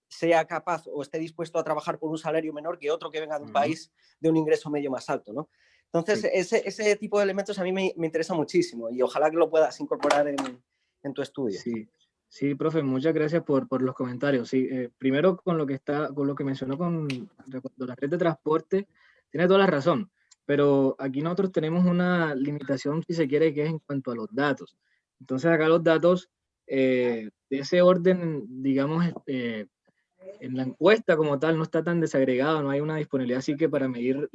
sea capaz o esté dispuesto a trabajar por un salario menor que otro que venga de un país de un ingreso medio más alto, ¿no? Entonces, ese tipo de elementos a mí me interesa muchísimo y ojalá que lo puedas incorporar en tu estudio. Sí, profe, muchas gracias por los comentarios. Sí, primero con lo que mencionó con la red de transporte, tiene toda la razón, pero aquí nosotros tenemos una limitación, si se quiere, que es en cuanto a los datos. Entonces acá los datos de ese orden, digamos, en la encuesta como tal no está tan desagregado, no hay una disponibilidad así que para medir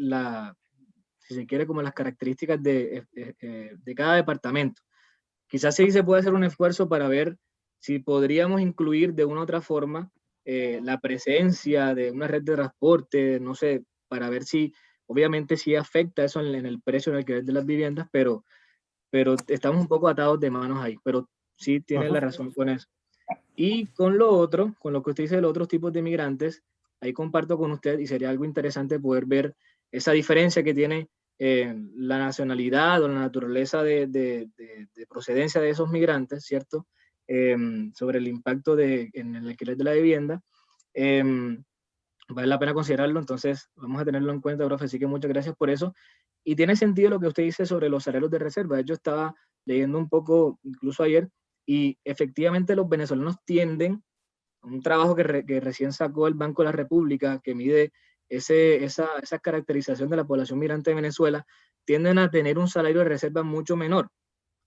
si se quiere, como las características de cada departamento. Quizás sí se puede hacer un esfuerzo para ver si podríamos incluir de una u otra forma la presencia de una red de transporte, no sé, para ver si, obviamente sí afecta eso en el precio, en el alquiler de las viviendas, pero estamos un poco atados de manos ahí, pero sí tiene la razón con eso. Y con lo otro, con lo que usted dice de los otros tipos de migrantes, ahí comparto con usted y sería algo interesante poder ver esa diferencia que tiene la nacionalidad o la naturaleza de procedencia de esos migrantes, ¿cierto? Sobre el impacto en el alquiler de la vivienda. Vale la pena considerarlo, entonces vamos a tenerlo en cuenta, profe, así que muchas gracias por eso. Y tiene sentido lo que usted dice sobre los salarios de reserva. Yo estaba leyendo un poco, incluso ayer, y efectivamente los venezolanos tienden, un trabajo que recién sacó el Banco de la República, que mide esa caracterización de la población migrante de Venezuela, tienden a tener un salario de reserva mucho menor,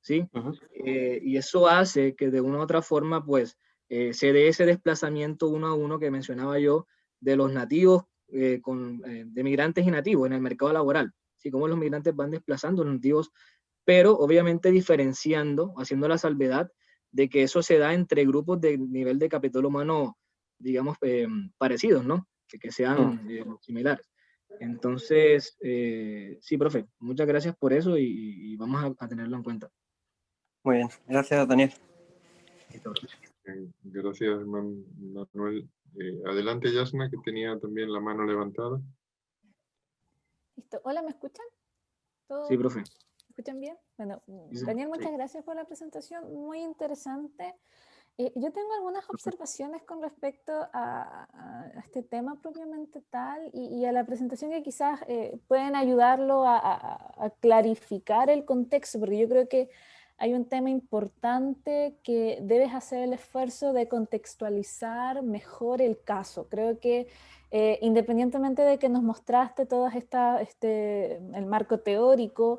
¿sí? Y eso hace que de una u otra forma, pues, se dé ese desplazamiento uno a uno que mencionaba yo de los nativos, de migrantes y nativos en el mercado laboral, ¿sí? Cómo los migrantes van desplazando a los nativos, pero obviamente diferenciando, haciendo la salvedad de que eso se da entre grupos de nivel de capital humano, digamos, parecidos, ¿no? Que sean similares. Entonces, sí, profe, muchas gracias por eso y vamos a tenerlo en cuenta. Muy bien, gracias, Daniel. Listo, profe. Gracias, Manuel. Adelante, Yasna, que tenía también la mano levantada. Listo. Hola, ¿me escuchan? ¿Todo? Sí, profe. ¿Me escuchan bien? Bueno, Sí, Daniel, muchas sí. gracias por la presentación, muy interesante. Yo tengo algunas observaciones con respecto a este tema propiamente tal y a la presentación que quizás pueden ayudarlo a clarificar el contexto, porque yo creo que hay un tema importante que debes hacer el esfuerzo de contextualizar mejor el caso. Creo que independientemente de que nos mostraste todo el marco teórico,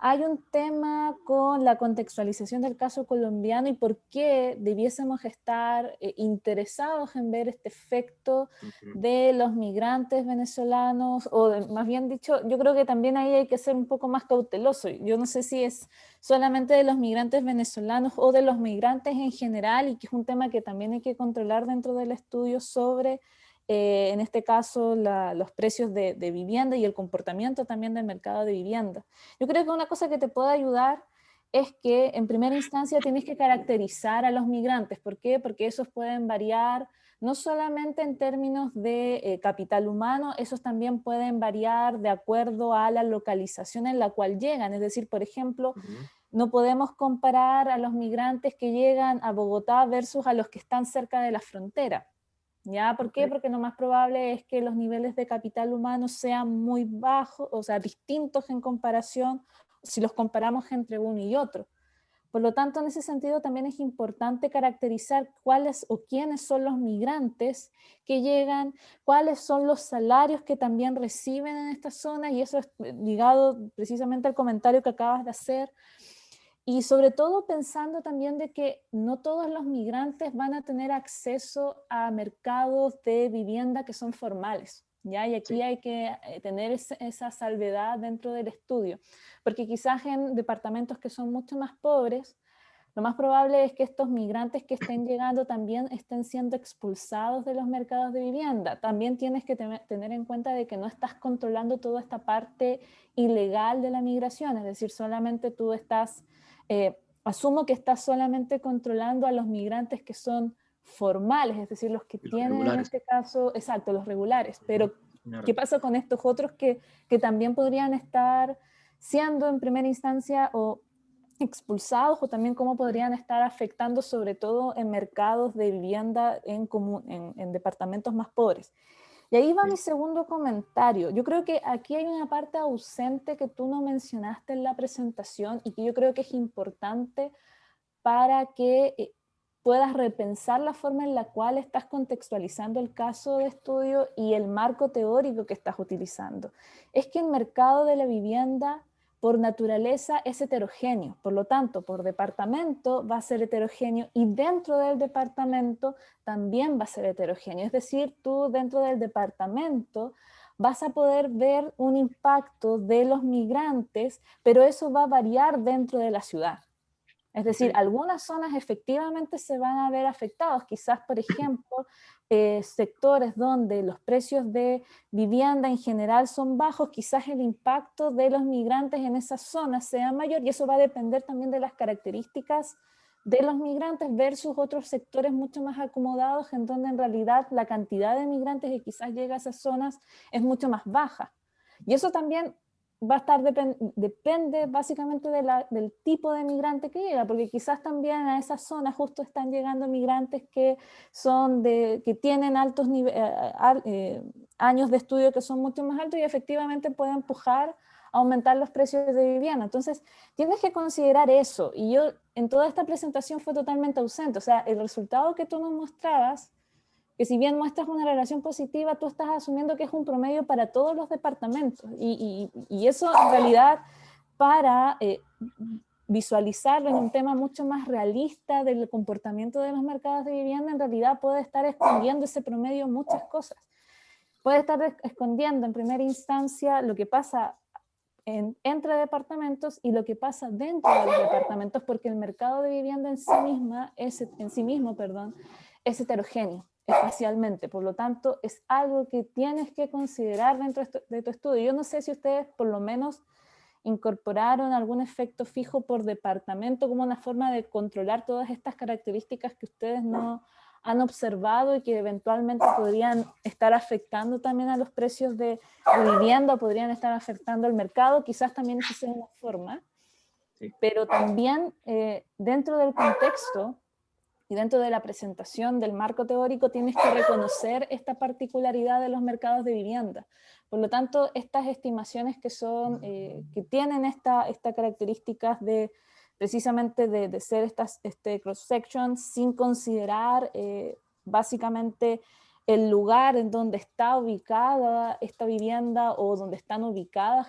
hay un tema con la contextualización del caso colombiano y por qué debiésemos estar interesados en ver este efecto de los migrantes venezolanos, más bien dicho, yo creo que también ahí hay que ser un poco más cauteloso. Yo no sé si es solamente de los migrantes venezolanos o de los migrantes en general, y que es un tema que también hay que controlar dentro del estudio sobre en este caso los precios de vivienda y el comportamiento también del mercado de vivienda. Yo creo que una cosa que te puede ayudar es que en primera instancia tienes que caracterizar a los migrantes. ¿Por qué? Porque esos pueden variar no solamente en términos de capital humano, esos también pueden variar de acuerdo a la localización en la cual llegan. Es decir, por ejemplo, no podemos comparar a los migrantes que llegan a Bogotá versus a los que están cerca de la frontera. ¿Ya? ¿Por qué? Porque lo más probable es que los niveles de capital humano sean muy bajos, o sea, distintos en comparación, si los comparamos entre uno y otro. Por lo tanto, en ese sentido también es importante caracterizar cuáles o quiénes son los migrantes que llegan, cuáles son los salarios que también reciben en esta zona, y eso es ligado precisamente al comentario que acabas de hacer. Y sobre todo pensando también de que no todos los migrantes van a tener acceso a mercados de vivienda que son formales, ¿ya? Y aquí hay que tener esa salvedad dentro del estudio, porque quizás en departamentos que son mucho más pobres, lo más probable es que estos migrantes que estén llegando también estén siendo expulsados de los mercados de vivienda. También tienes que tener en cuenta de que no estás controlando toda esta parte ilegal de la migración, es decir, solamente tú estás... asumo que estás solamente controlando a los migrantes que son formales, es decir, los que tienen regulares. En este caso, exacto, los regulares, pero claro. ¿Qué pasa con estos otros que también podrían estar siendo en primera instancia o expulsados, o también cómo podrían estar afectando sobre todo en mercados de vivienda en departamentos más pobres? Y ahí va mi segundo comentario. Yo creo que aquí hay una parte ausente que tú no mencionaste en la presentación y que yo creo que es importante para que puedas repensar la forma en la cual estás contextualizando el caso de estudio y el marco teórico que estás utilizando. Es que el mercado de la vivienda por naturaleza es heterogéneo, por lo tanto, por departamento va a ser heterogéneo y dentro del departamento también va a ser heterogéneo. Es decir, tú dentro del departamento vas a poder ver un impacto de los migrantes, pero eso va a variar dentro de la ciudad. Es decir, algunas zonas efectivamente se van a ver afectados. Quizás, por ejemplo, sectores donde los precios de vivienda en general son bajos, quizás el impacto de los migrantes en esas zonas sea mayor, y eso va a depender también de las características de los migrantes versus otros sectores mucho más acomodados, en donde en realidad la cantidad de migrantes que quizás llega a esas zonas es mucho más baja. Y eso también va a estar depende básicamente del tipo de migrante que llega, porque quizás también a esas zonas justo están llegando migrantes que tienen altos años de estudio que son mucho más altos y efectivamente pueden empujar a aumentar los precios de vivienda. Entonces tienes que considerar eso, y yo en toda esta presentación fue totalmente ausente. O sea, el resultado que tú nos mostrabas, que si bien muestras una relación positiva, tú estás asumiendo que es un promedio para todos los departamentos, y eso en realidad para visualizarlo en un tema mucho más realista del comportamiento de los mercados de vivienda, en realidad puede estar escondiendo ese promedio muchas cosas. Puede estar escondiendo en primera instancia lo que pasa entre departamentos y lo que pasa dentro de los departamentos, porque el mercado de vivienda en sí mismo es heterogéneo espacialmente, por lo tanto es algo que tienes que considerar dentro de tu estudio. Yo no sé si ustedes por lo menos incorporaron algún efecto fijo por departamento como una forma de controlar todas estas características que ustedes no han observado y que eventualmente podrían estar afectando también a los precios de vivienda, podrían estar afectando al mercado, quizás también esa sea una forma, Sí. pero también dentro del contexto y dentro de la presentación del marco teórico tienes que reconocer esta particularidad de los mercados de vivienda. Por lo tanto, estas estimaciones que son, que tienen estas características de precisamente de ser estas cross-section sin considerar básicamente el lugar en donde está ubicada esta vivienda o donde están ubicados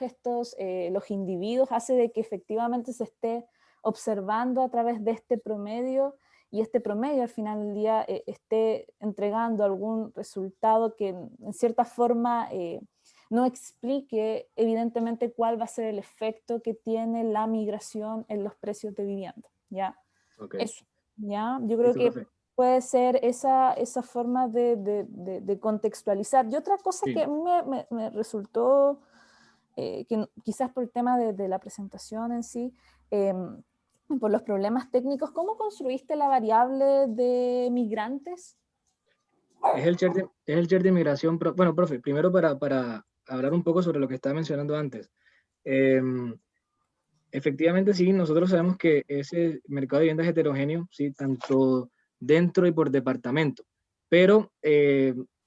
los individuos, hace de que efectivamente se esté observando a través de este promedio, y este promedio al final del día esté entregando algún resultado que en cierta forma no explique evidentemente cuál va a ser el efecto que tiene la migración en los precios de vivienda, ¿ya? Okay. Eso, ¿ya? Yo creo que puede ser esa forma de contextualizar. Y otra cosa que a mí me resultó, que quizás por el tema de la presentación en sí, por los problemas técnicos, ¿cómo construiste la variable de migrantes? Es el share de migración. Bueno, profe, primero para hablar un poco sobre lo que estaba mencionando antes. Efectivamente, sí, nosotros sabemos que ese mercado de vivienda es heterogéneo, sí, tanto dentro y por departamento. Pero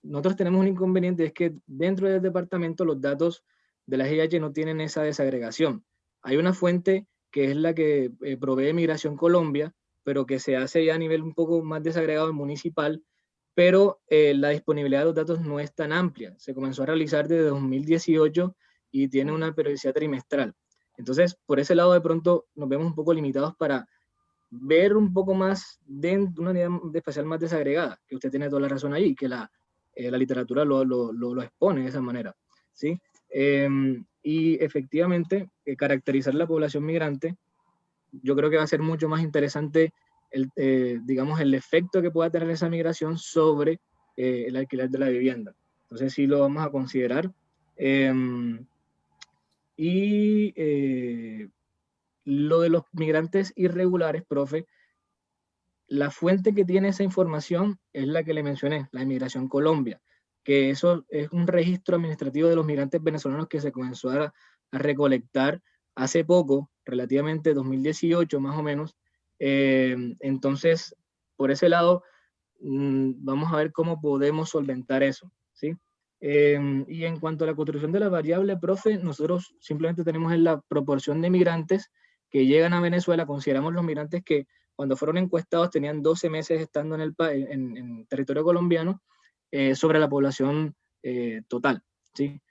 nosotros tenemos un inconveniente, es que dentro del departamento los datos de la GIH no tienen esa desagregación. Hay una fuente que es la que provee Migración Colombia, pero que se hace ya a nivel un poco más desagregado municipal, pero la disponibilidad de los datos no es tan amplia. Se comenzó a realizar desde 2018 y tiene una periodicidad trimestral. Entonces, por ese lado de pronto nos vemos un poco limitados para ver un poco más de una unidad espacial más desagregada, que usted tiene toda la razón ahí, que la literatura lo expone de esa manera, ¿sí? Y efectivamente, caracterizar la población migrante, yo creo que va a ser mucho más interesante digamos, el efecto que pueda tener esa migración sobre el alquiler de la vivienda. Entonces sí lo vamos a considerar. Y lo de los migrantes irregulares, profe, la fuente que tiene esa información es la que le mencioné, la Inmigración Colombia, que eso es un registro administrativo de los migrantes venezolanos que se comenzó a recolectar hace poco, relativamente 2018 más o menos. Entonces, por ese lado, vamos a ver cómo podemos solventar eso, ¿sí? Y en cuanto a la construcción de la variable, profe, nosotros simplemente tenemos en la proporción de migrantes que llegan a Venezuela, consideramos los migrantes que cuando fueron encuestados tenían 12 meses estando en territorio colombiano sobre la población total, ¿sí?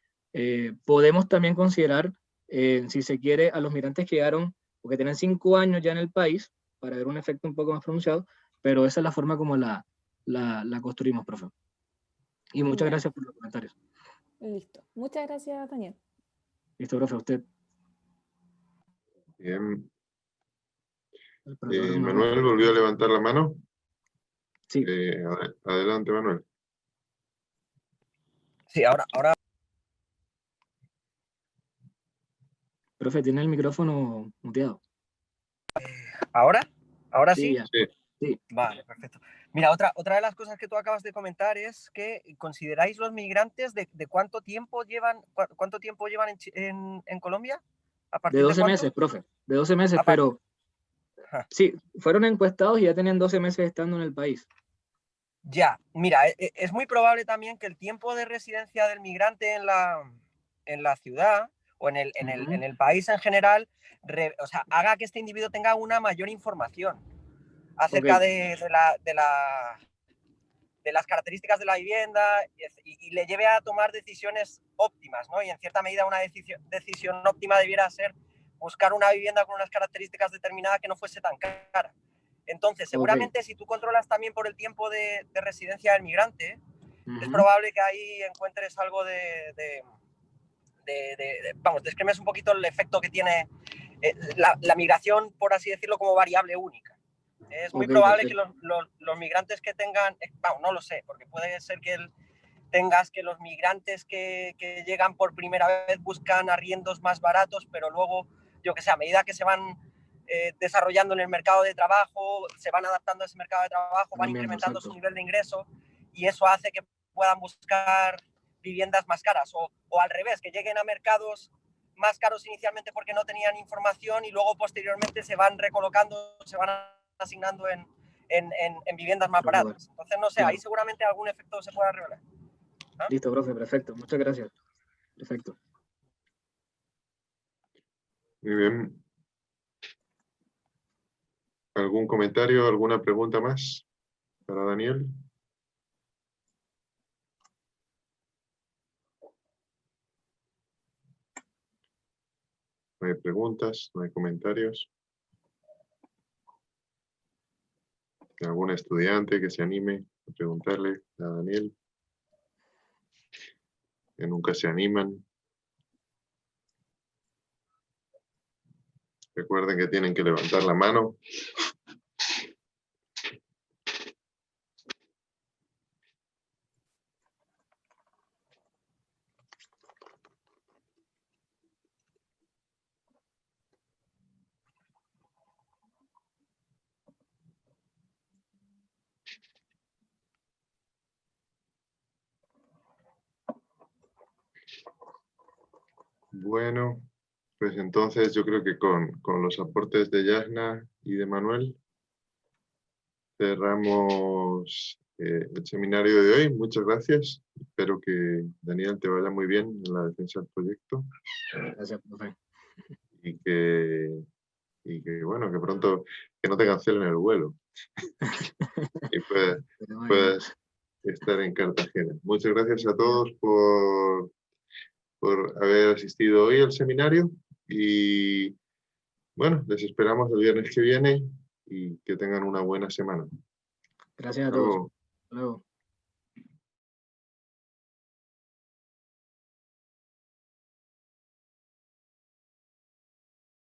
Podemos también considerar, si se quiere, a los migrantes que llegaron o que tienen 5 años ya en el país, para ver un efecto un poco más pronunciado, pero esa es la forma como la construimos, profe. Y muchas gracias por los comentarios. Listo. Muchas gracias, Daniel. Listo, profe, a usted. Bien. Manuel volvió a levantar la mano. Sí. Adelante, Manuel. Sí, ahora. Profe, tiene el micrófono muteado. ¿Ahora? ¿Ahora sí? Sí. Vale, perfecto. Mira, otra de las cosas que tú acabas de comentar es que consideráis los migrantes de cuánto tiempo llevan en Colombia. ¿A partir de 12 cuánto? meses, profe. De 12 meses, pero sí, fueron encuestados y ya tenían 12 meses estando en el país. Ya, mira, es muy probable también que el tiempo de residencia del migrante en la ciudad o en el país en general, haga que este individuo tenga una mayor información acerca de las características de la vivienda y le lleve a tomar decisiones óptimas, ¿no? Y en cierta medida una decisión óptima debiera ser buscar una vivienda con unas características determinadas que no fuese tan cara. Entonces, seguramente si tú controlas también por el tiempo de residencia del migrante, es probable que ahí encuentres algo descremes un poquito el efecto que tiene la migración, por así decirlo, como variable única. Es muy probable que los migrantes que tengan, vamos, no lo sé, porque puede ser que tengas que los migrantes que llegan por primera vez buscan arriendos más baratos, pero luego, yo que sé, a medida que se van desarrollando en el mercado de trabajo, se van adaptando a ese mercado de trabajo, van incrementando su nivel de ingreso y eso hace que puedan buscar viviendas más caras o al revés, que lleguen a mercados más caros inicialmente porque no tenían información y luego posteriormente se van recolocando, se van asignando en viviendas más baratas. Entonces, no sé, ahí seguramente algún efecto se pueda revelar. ¿Ah? Listo, profe, perfecto. Muchas gracias. Perfecto. Muy bien. ¿Algún comentario, alguna pregunta más para Daniel? No hay preguntas, no hay comentarios. ¿Algún estudiante que se anime a preguntarle a Daniel? Que nunca se animan. Recuerden que tienen que levantar la mano. Bueno, pues entonces yo creo que con los aportes de Yasna y de Manuel cerramos el seminario de hoy. Muchas gracias. Espero que, Daniel, te vaya muy bien en la defensa del proyecto. Gracias, profe. Y que bueno, que pronto que no te cancelen el vuelo. Y puedas estar en Cartagena. Muchas gracias a todos por haber asistido hoy al seminario y bueno, les esperamos el viernes que viene y que tengan una buena semana. Gracias a todos. Hasta luego.